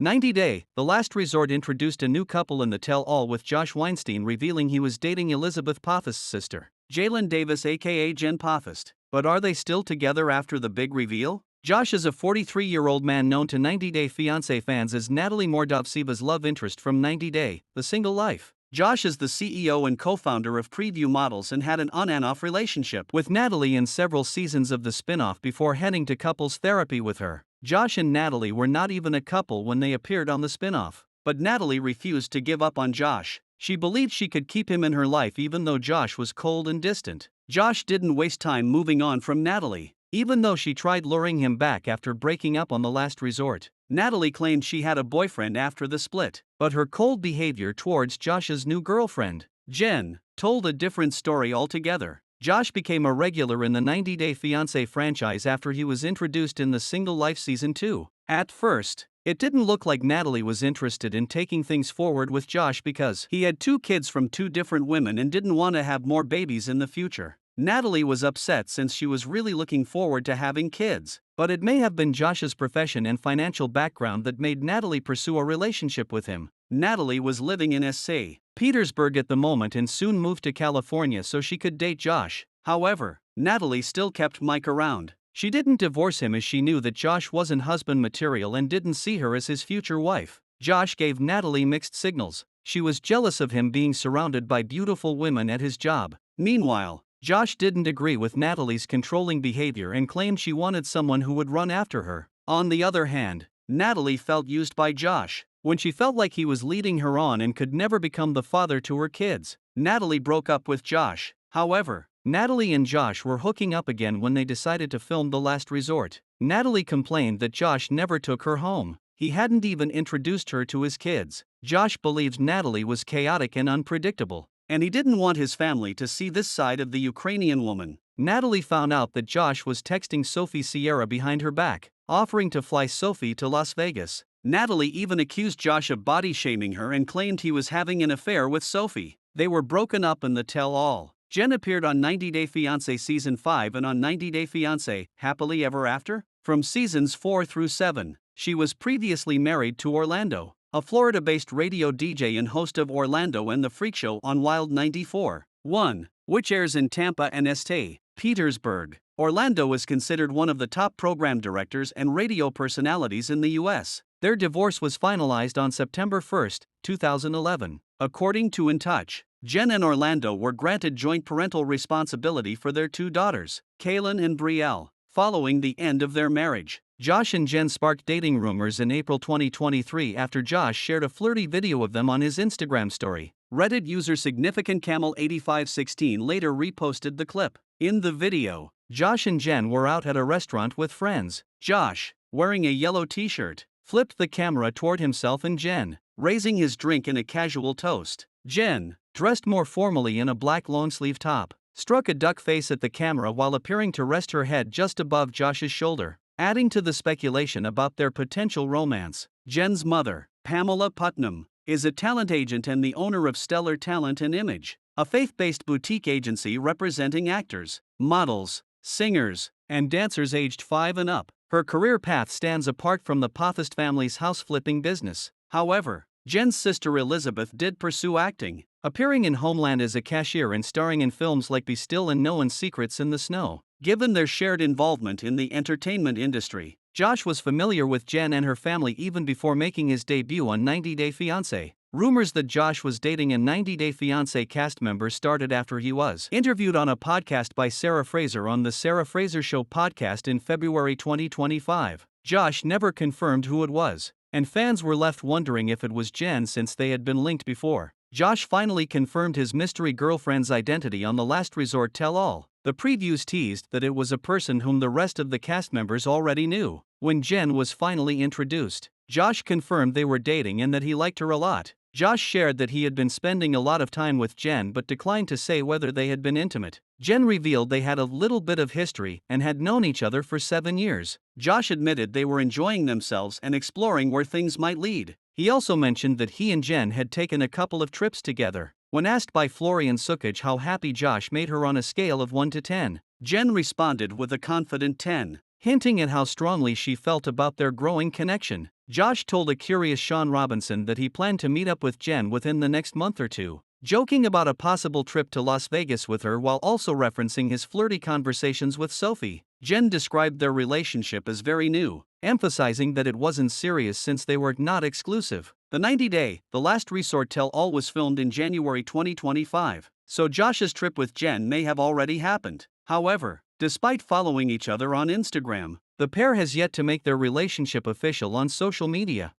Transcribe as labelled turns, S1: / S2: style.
S1: 90 Day, The Last Resort introduced a new couple in the tell-all with Josh Weinstein revealing he was dating Elizabeth Potthast's sister, Jalen Davis aka Jenn Potthast. But are they still together after the big reveal? Josh is a 43-year-old man known to 90 Day Fiancé fans as Natalie Mordovtseva's love interest from 90 Day, The Single Life. Josh is the CEO and co-founder of Preview Models and had an on-and-off relationship with Natalie in several seasons of the spin-off before heading to couples therapy with her. Josh and Natalie were not even a couple when they appeared on the spin-off. But Natalie refused to give up on Josh. She believed she could keep him in her life even though Josh was cold and distant. Josh didn't waste time moving on from Natalie, even though she tried luring him back after breaking up on The Last Resort. Natalie claimed she had a boyfriend after the split, but her cold behavior towards Josh's new girlfriend, Jenn, told a different story altogether. Josh became a regular in the 90 Day Fiancé franchise after he was introduced in The Single Life Season 2. At first, it didn't look like Natalie was interested in taking things forward with Josh because he had 2 kids from 2 different women and didn't want to have more babies in the future. Natalie was upset since she was really looking forward to having kids, but it may have been Josh's profession and financial background that made Natalie pursue a relationship with him. Natalie was living in St. Petersburg at the moment and soon moved to California so she could date Josh. However, Natalie still kept Mike around. She didn't divorce him as she knew that Josh wasn't husband material and didn't see her as his future wife. Josh gave Natalie mixed signals. She was jealous of him being surrounded by beautiful women at his job. Meanwhile, Josh didn't agree with Natalie's controlling behavior and claimed she wanted someone who would run after her. On the other hand, Natalie felt used by Josh when she felt like he was leading her on and could never become the father to her kids. Natalie broke up with Josh. However, Natalie and Josh were hooking up again when they decided to film The Last Resort. Natalie complained that Josh never took her home. He hadn't even introduced her to his kids. Josh believed Natalie was chaotic and unpredictable, and he didn't want his family to see this side of the Ukrainian woman. Natalie found out that Josh was texting Sophie Sierra behind her back, offering to fly Sophie to Las Vegas. Natalie even accused Josh of body-shaming her and claimed he was having an affair with Sophie. They were broken up in the tell-all. Jenn appeared on 90 Day Fiancé Season 5 and on 90 Day Fiancé Happily Ever After. From seasons 4 through 7, she was previously married to Orlando, a Florida-based radio DJ and host of Orlando and the Freak Show on Wild 94.1, which airs in Tampa and St. Petersburg. Orlando is considered one of the top program directors and radio personalities in the U.S. Their divorce was finalized on September 1, 2011. According to In Touch, Jenn and Orlando were granted joint parental responsibility for their 2 daughters, Kaylin and Brielle, following the end of their marriage. Josh and Jenn sparked dating rumors in April 2023 after Josh shared a flirty video of them on his Instagram story. Reddit user SignificantCamel8516 later reposted the clip. In the video, Josh and Jenn were out at a restaurant with friends. Josh, wearing a yellow t-shirt, flipped the camera toward himself and Jenn, raising his drink in a casual toast. Jenn, dressed more formally in a black long-sleeve top, struck a duck face at the camera while appearing to rest her head just above Josh's shoulder, adding to the speculation about their potential romance. Jenn's mother, Pamela Putnam, is a talent agent and the owner of Stellar Talent and Image, a faith-based boutique agency representing actors, models, singers, and dancers aged 5 and up. Her career path stands apart from the Potthast family's house-flipping business. However, Jenn's sister Elizabeth did pursue acting, appearing in Homeland as a cashier and starring in films like Be Still and No One's Secrets in the Snow. Given their shared involvement in the entertainment industry, Josh was familiar with Jenn and her family even before making his debut on 90 Day Fiancé. Rumors that Josh was dating a 90 Day Fiancé cast member started after he was interviewed on a podcast by Sarah Fraser on the Sarah Fraser Show podcast in February 2025. Josh never confirmed who it was, and fans were left wondering if it was Jenn since they had been linked before. Josh finally confirmed his mystery girlfriend's identity on The Last Resort tell-all. The previews teased that it was a person whom the rest of the cast members already knew. When Jenn was finally introduced, Josh confirmed they were dating and that he liked her a lot. Josh shared that he had been spending a lot of time with Jenn but declined to say whether they had been intimate. Jenn revealed they had a little bit of history and had known each other for 7 years. Josh admitted they were enjoying themselves and exploring where things might lead. He also mentioned that he and Jenn had taken a couple of trips together. When asked by Florian Sukic how happy Josh made her on a scale of 1 to 10, Jenn responded with a confident 10, hinting at how strongly she felt about their growing connection. Josh told a curious Sean Robinson that he planned to meet up with Jenn within the next month or two, joking about a possible trip to Las Vegas with her while also referencing his flirty conversations with Sophie. Jenn described their relationship as very new, emphasizing that it wasn't serious since they were not exclusive. The 90-day, The Last Resort tell-all was filmed in January 2025, so Josh's trip with Jenn may have already happened. However, despite following each other on Instagram, the pair has yet to make their relationship official on social media.